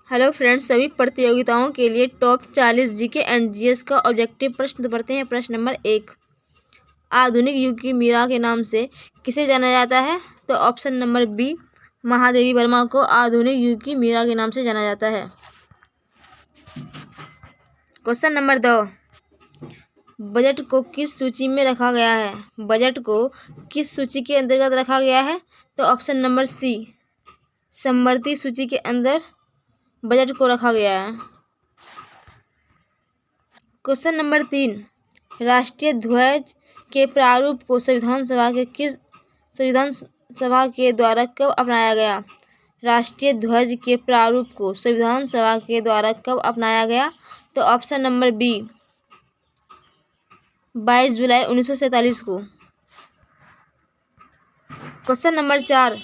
Hello friends, सभी प्रतियोगिताओं के लिए टॉप 40 जीके एंड जीएस का ऑब्जेक्टिव प्रश्न पढ़ते हैं। प्रश्न नंबर 1, आधुनिक युग की मीरा के नाम से किसे जाना जाता है? तो option number B, Mahadevi Varma को आधुनिक युग की मीरा के नाम से जाना जाता है। क्वेश्चन नंबर 2, बजट को किस सूची में रखा गया है? बजट को किस सूची के अंतर्गत रखा गया है? तो ऑप्शन नंबर सी, समवर्ती सूची के अंदर बजट को रखा गया है। क्वेश्चन नंबर 3, राष्ट्रीय ध्वज के प्रारूप को संविधान सभा के द्वारा कब अपनाया गया? राष्ट्रीय ध्वज के प्रारूप को संविधान सभा के द्वारा कब अपनाया गया? तो ऑप्शन नंबर बी, 22 जुलाई 1947 को। क्वेश्चन नंबर 4,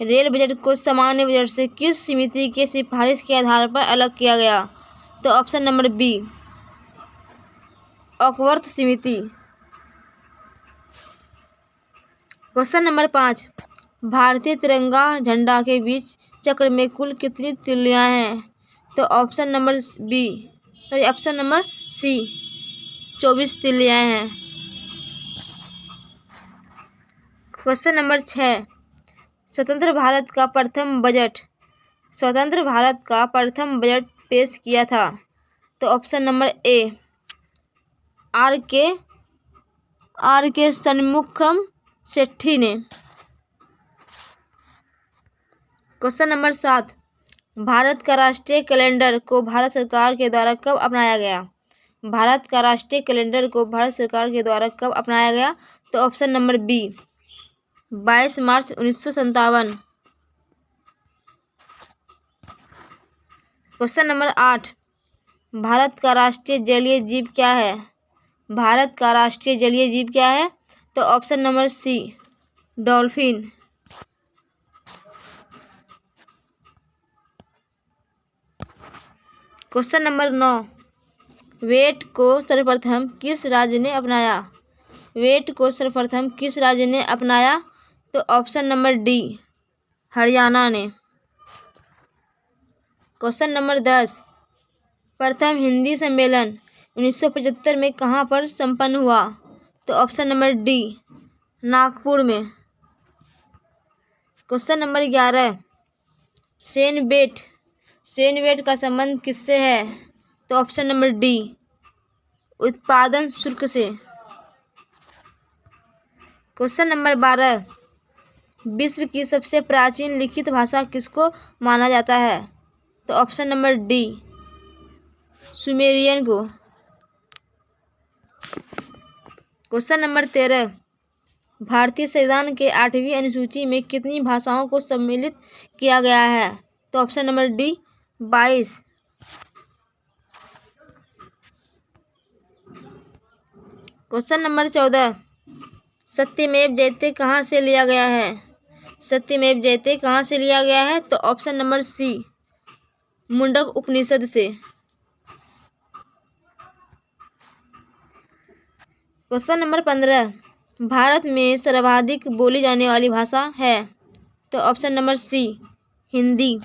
रेल बजट को सामान्य बजट से किस समिति के सिफारिश के आधार पर अलग किया गया? तो ऑप्शन नंबर बी, ऑकवर्थ समिति। क्वेश्चन नंबर 5, भारतीय तिरंगा झंडा के बीच चक्र में कुल कितनी तिल्लियां हैं? तो ऑप्शन नंबर सी, 24 तिल्लियां हैं। क्वेश्चन नंबर 6, स्वतंत्र भारत का प्रथम बजट पेश किया था? तो ऑप्शन नंबर ए, आर के षणमुखम सेठी ने। क्वेश्चन नंबर 7, भारत का राष्ट्रीय कैलेंडर को भारत सरकार के द्वारा कब अपनाया गया? भारत का राष्ट्रीय कैलेंडर को भारत सरकार के द्वारा कब अपनाया गया? तो ऑप्शन नंबर बी, 22 मार्च 1957। क्वेश्चन नंबर 8, भारत का राष्ट्रीय जलीय जीव क्या है? भारत का राष्ट्रीय जलीय जीव क्या है? तो option number C, dolphin. Question number 9, वेट को सर्वप्रथम किस राज्य ने अपनाया? वेट को सर्वप्रथम किस राज्य ने अपनाया? तो ऑप्शन नंबर डी, हरियाणा ने। क्वेश्चन नंबर 10, प्रथम हिंदी सम्मेलन 1975 में कहाँ पर संपन्न हुआ? तो ऑप्शन नंबर डी, नागपुर में। क्वेश्चन नंबर 11, सेन बेट का संबंध किससे है? तो ऑप्शन नंबर डी, उत्पादन शुल्क से। क्वेश्चन नंबर 12, विश्व की सबसे प्राचीन लिखित भाषा किसको माना जाता है? तो ऑप्शन नंबर डी, सुमेरियन को। क्वेश्चन नंबर 13, भारतीय संविधान के 8वीं अनुसूची में कितनी भाषाओं को सम्मिलित किया गया है? तो option number D, 22। Question number 14, सत्यमेव जयते कहाँ से लिया गया है? सत्यमेव जयते कहाँ से लिया गया है? तो ऑप्शन नंबर सी, मुंडक उपनिषद से। क्वेश्चन नंबर 15, भारत में सर्वाधिक बोली जाने वाली भाषा है? तो option number C, Hindi.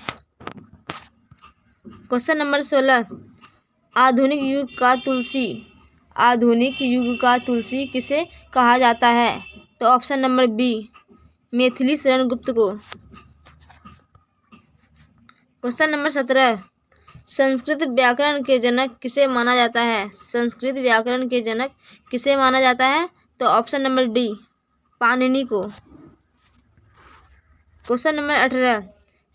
Question number 16, आधुनिक युग का तुलसी किसे कहा जाता है? तो option number B, Maithili Sharan Gupt को। क्वेश्चन नंबर 17, संस्कृत व्याकरण के जनक किसे माना जाता है? संस्कृत व्याकरण के जनक किसे माना जाता है? तो ऑप्शन नंबर डी, पाणिनि को। क्वेश्चन नंबर 18,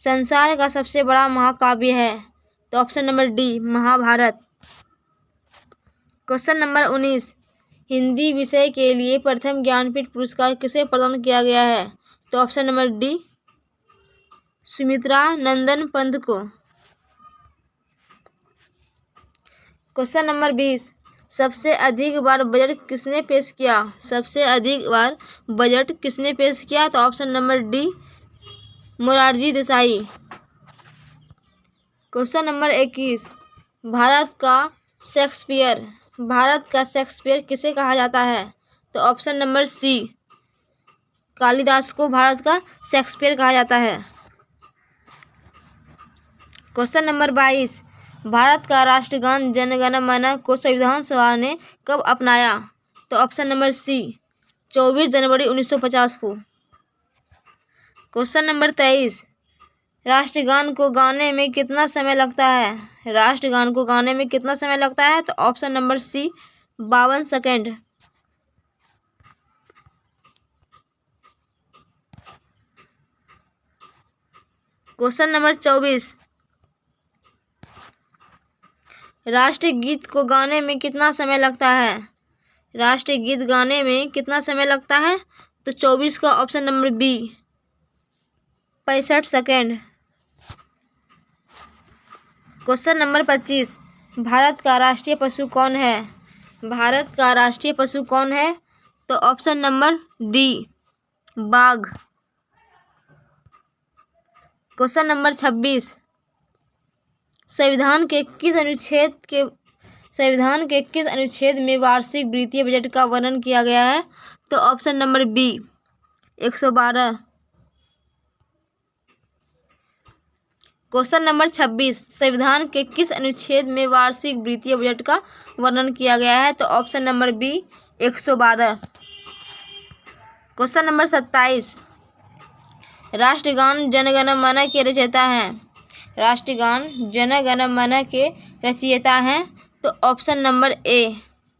संसार का सबसे बड़ा महाकाव्य है? तो option number D, Mahabharat. Question number 19, Hindi विषय के लिए प्रथम ज्ञानपीठ पुरस्कार किसे प्रदान किया गया है? तो ऑप्शन नंबर डी, सुमित्रा नंदन पंत को। क्वेश्चन नंबर 20, सबसे अधिक बार बजट किसने पेश किया? सबसे अधिक बार बजट किसने पेश किया? तो option number D, Morarji Desai. Question number 21, Bharat का शेक्सपियर किसे कहा जाता है? तो ऑप्शन नंबर सी, कालिदास को भारत का शेक्सपियर कहा जाता है। क्वेश्चन नंबर 22, भारत का राष्ट्रगान जन गण मन को संविधान सभा ने कब अपनाया? तो ऑप्शन नंबर सी 24 जनवरी 1950 को। क्वेश्चन नंबर 23, राष्ट्रगान को गाने में कितना समय लगता है? राष्ट्रगान को गाने में कितना समय लगता है? तो option number C 52 second. Question number 24, राष्ट्रीय गीत को गाने में कितना समय लगता है? राष्ट्रीय गीत गाने में कितना समय लगता है? तो 24 का option number B 65 second. Question number 25, Bharat का राष्ट्रीय पशु कौन है? भारत का राष्ट्रीय पशु कौन है? तो ऑप्शन नंबर डी बाघ। क्वेश्चन नंबर 26, संविधान के किस अनुच्छेद में वार्षिक वित्तीय बजट का वर्णन किया गया है? तो option number B 112। Question number 26, संविधान के किस अनुच्छेद में वार्षिक वित्तीय बजट का वर्णन किया गया है? तो option number B 112। Question number 27, राष्ट्रगान जन गण मन के रचयिता हैं? राष्ट्रगान जन गण मन के रचयिता हैं? तो option number A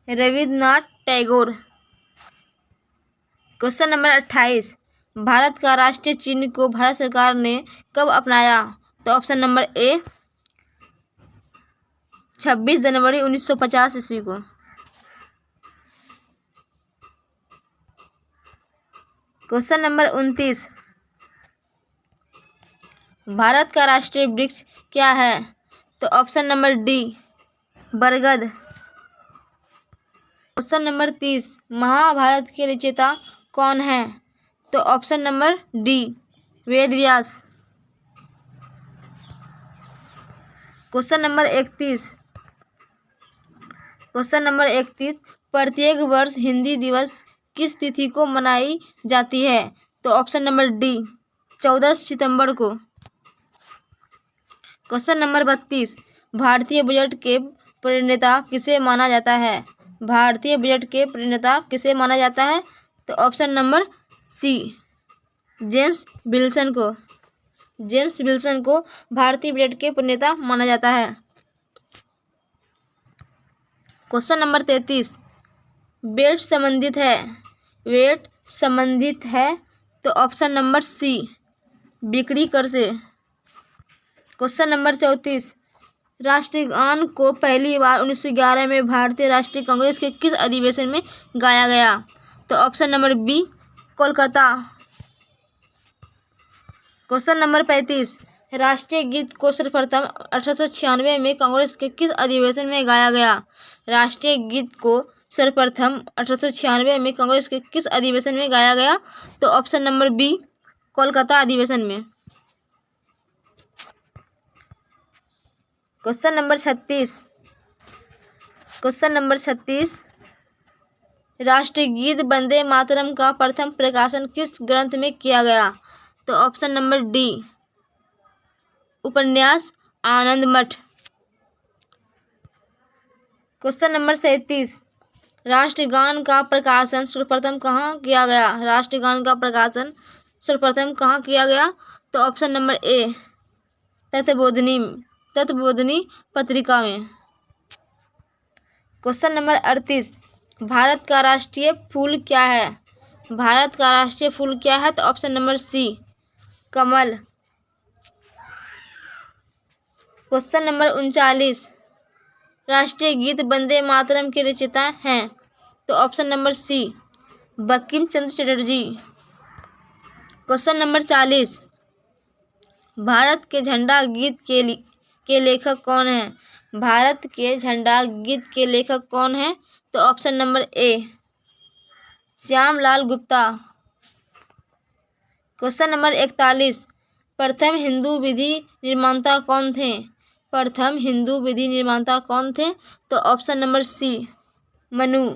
Rabindranath Tagore. Question number 28, Bharat का राष्ट्रीय चिन्ह को भारत सरकार ने कब अपनाया? तो ऑप्शन नंबर ए 26 जनवरी 1950 ईस्वी को। क्वेश्चन नंबर 29, भारत का राष्ट्रीय वृक्ष क्या है? तो ऑप्शन नंबर डी बरगद। क्वेश्चन नंबर 30, महाभारत के रचयिता कौन है? तो option number D Ved Vyas. Question number 31, प्रत्येक वर्ष हिंदी दिवस किस तिथि को मनाई जाती है? तो ऑप्शन नंबर डी 14 सितंबर को। क्वेश्चन नंबर 32, भारतीय बजट के प्रणेता किसे माना जाता है? भारतीय बजट के प्रणेता किसे माना जाता है? तो option number C James Wilson को। जेम्स विल्सन को भारतीय बजट के प्रणेता माना जाता है। क्वेश्चन नंबर 33, वेट संबंधित है तो ऑप्शन नंबर सी बिक्री कर से। क्वेश्चन नंबर 34, राष्ट्रगान को पहली बार 1911 में भारतीय राष्ट्रीय कांग्रेस के किस अधिवेशन में गाया गया? तो option number B Kolkata. Question number 35, राष्ट्रीय गीत को सर्वप्रथम 1896 में कांग्रेस के किस अधिवेशन में गाया गया? राष्ट्रीय गीत को सर्वप्रथम 1896 में कांग्रेस के किस अधिवेशन में गाया गया? तो ऑप्शन नंबर बी कोलकाता अधिवेशन में। क्वेश्चन नंबर 36, राष्ट्रीय गीत वंदे मातरम का प्रथम प्रकाशन किस ग्रंथ में किया गया? तो ऑप्शन नंबर डी उपन्यास आनंद मठ। क्वेश्चन नंबर 37, राष्ट्रगान का प्रकाशन सर्वप्रथम कहाँ किया गया? राष्ट्रगान का प्रकाशन सर्वप्रथम कहाँ किया गया? तो ऑप्शन नंबर ए तत्वबोधिनी पत्रिका में। क्वेश्चन नंबर 38, भारत का राष्ट्रीय फूल क्या है? भारत का राष्ट्रीय फूल क्या है? तो ऑप्शन नंबर सी कमल। क्वेश्चन नंबर 39, राष्ट्रीय गीत वंदे मातरम के रचयिता हैं? तो ऑप्शन नंबर सी बंकिम चंद्र चटर्जी। क्वेश्चन नंबर 40, भारत के झंडा गीत के लेखक कौन है? भारत के झंडा गीत के लेखक कौन है? तो option number A Shyamlal Gupta. Question number 41, प्रथम हिंदू विधि निर्माता कौन थे? प्रथम हिंदू विधि निर्माता कौन थे? तो option number C Manu.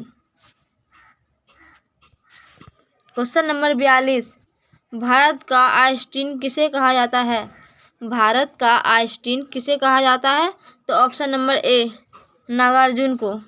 Question number 42, Bharat का आइंस्टीन किसे कहा जाता है? भारत का आइंस्टीन किसे कहा जाता है? तो ऑप्शन नंबर ए नागार्जुन को।